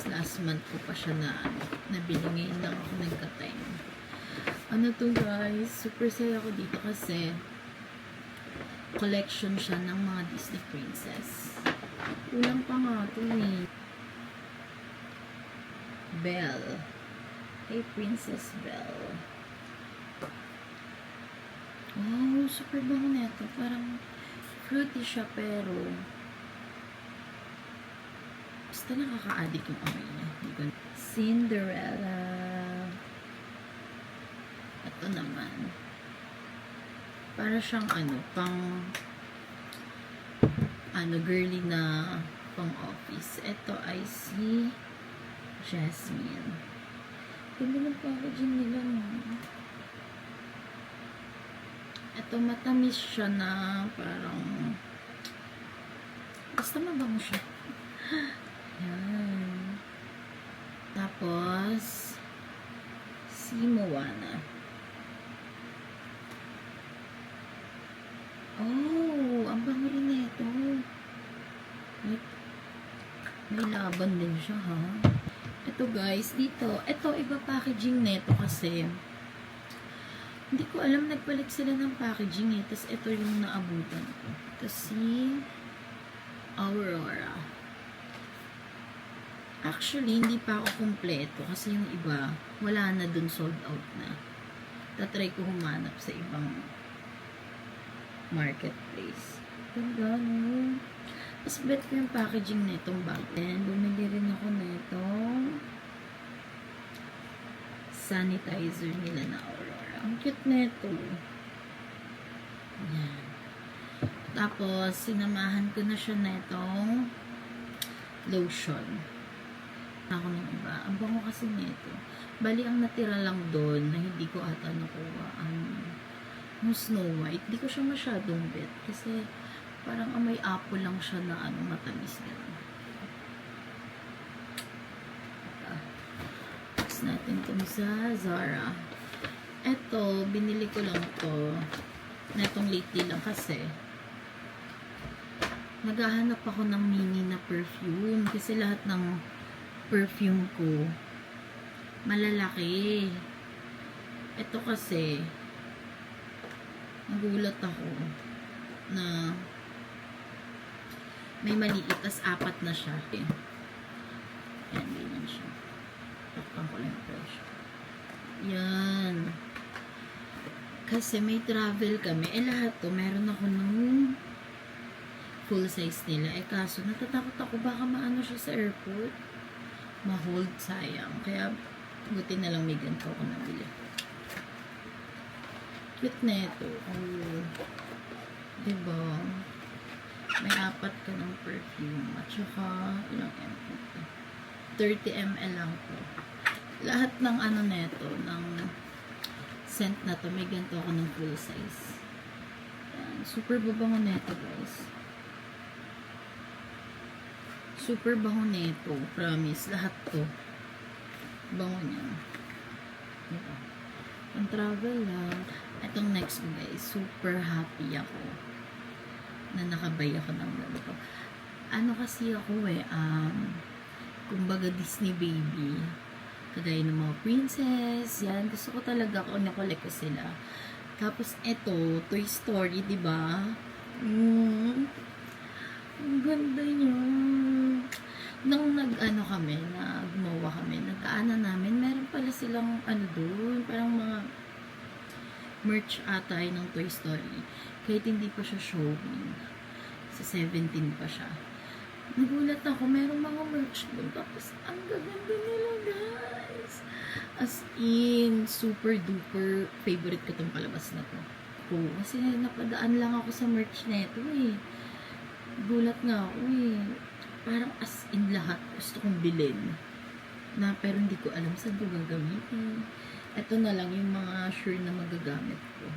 last month ko pa siya nabili. Ngayon lang ako nagka-time. Ano to guys, super saya ko dito kasi collection siya ng mga Disney princess. Ulang pa nga to eh. Belle. Hey, Princess Belle. Wow, super bango neto. Parang fruity siya pero basta nakaka-addict yung amoy niya. Cinderella. Ito naman. Para siyang girly na pang office. Ito ay si Jasmine. Ganda ng packaging nila, no? Ito, matamis siya na parang basta mabango siya. Yan. Tapos si Moana. Oh, ang bango rin nito. May laban din siya, ha? Ito guys, dito, ito iba packaging nito kasi hindi ko alam, nagpalit sila ng packaging eh. Tapos ito yung naabutan ko. Kasi Aurora. Actually, hindi pa ako kumpleto kasi yung iba, wala na dun, sold out na. Tatry ko humanap sa ibang marketplace. Ganda, no? Tapos bet ko yung packaging nitong bag. And bumili rin ako nitong sanitizer nila na Aurora. Ang cute nito. Yan. Tapos, sinamahan ko na siya netong lotion. Ako ng iba. Ang bango kasi nito. Bali, ang natira lang doon na hindi ko ata nakuha yung Snow White. Hindi ko siya masyadong bet. Kasi, parang amoy apple lang siya na matamis gano'n. Tapos natin itong sa Zara. Eto, binili ko lang to netong lately lang kasi naghahanap ako ng mini na perfume kasi lahat ng perfume ko malalaki. Ito kasi nagulat ako na may maliit, tas 4 na siya. Yan, ganyan siya. Takpan ko lang yung presyo. Yan. Kasi may travel kami. Lahat to, meron ako nung full size nila. Kaso, natatakot ako baka maano siya sa airport. Ma-hold, sayang. Kaya, buti na lang may ganito ako nabili. Cute na ito. Oh. Diba? May 4 ka ng perfume. At saka, ilang ml? 30 ml lang po. Lahat ng neto, ng scent na to, may ganito ako ng full size. Yan. Super babango neto, guys. Super bango neto. Promise. Lahat to. Bango niya. Diba? Ang travel lang. Itong next guys, super happy ako na nakabay ako ng ganito. Kasi ako kumbaga Disney baby. Kagaya ng mga princess, yan. Gusto ko talaga kung nakolek ko sila. Tapos, eto, Toy Story, diba? Ang ganda niya. Nung gumawa kami, namin, meron pala silang, doon, parang mga merch atay ng Toy Story. Kahit hindi pa siya showing. Sa 17 pa siya. Nagulat ako, merong mga merch doon. Tapos, ang gaganda nila, guys. As in, super duper favorite ko itong palabas na to. Kasi napadaan lang ako sa merch na ito eh. Gulat nga ako eh. Parang as in lahat gusto kong bilhin. Pero hindi ko alam saan ko gagamitin. Ito na lang yung mga sure na magagamit ko.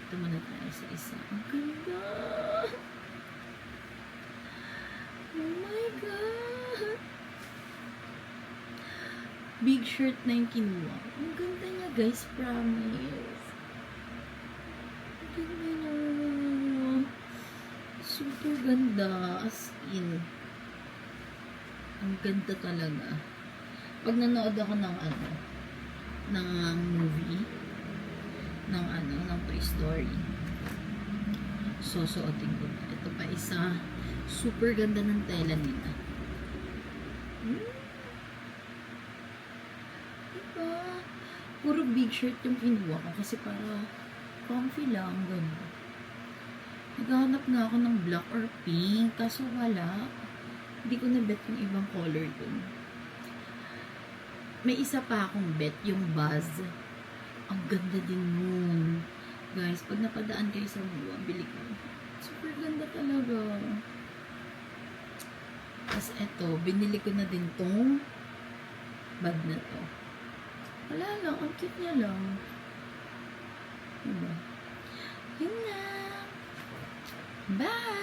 Ito muna tayo sa isa. Ang ganda! Oh my God! Big shirt na yung kinuha. Ang ganda niya, guys. Promise. Ang ganda niya. Super ganda. As in. Ang ganda talaga. Pag nanood ako ng ng movie, ng Toy Story, susuotin ko na. Ito pa isa, super ganda ng tela nila. Diba? Puro big shirt yung kinuha ko kasi para comfy lang, gano'n. Naghahanap na ako ng black or pink, kaso wala. Hindi ko na bet yung ibang color dun. May isa pa akong bet, yung Buzz. Ang ganda din nun. Guys, pag napadaan kayo sa Mua, bili ko. Super ganda talaga. Tapos eto, binili ko na din tong bag na to. Wala lang, ang cute niya lang. Diba? Yun na. Bye!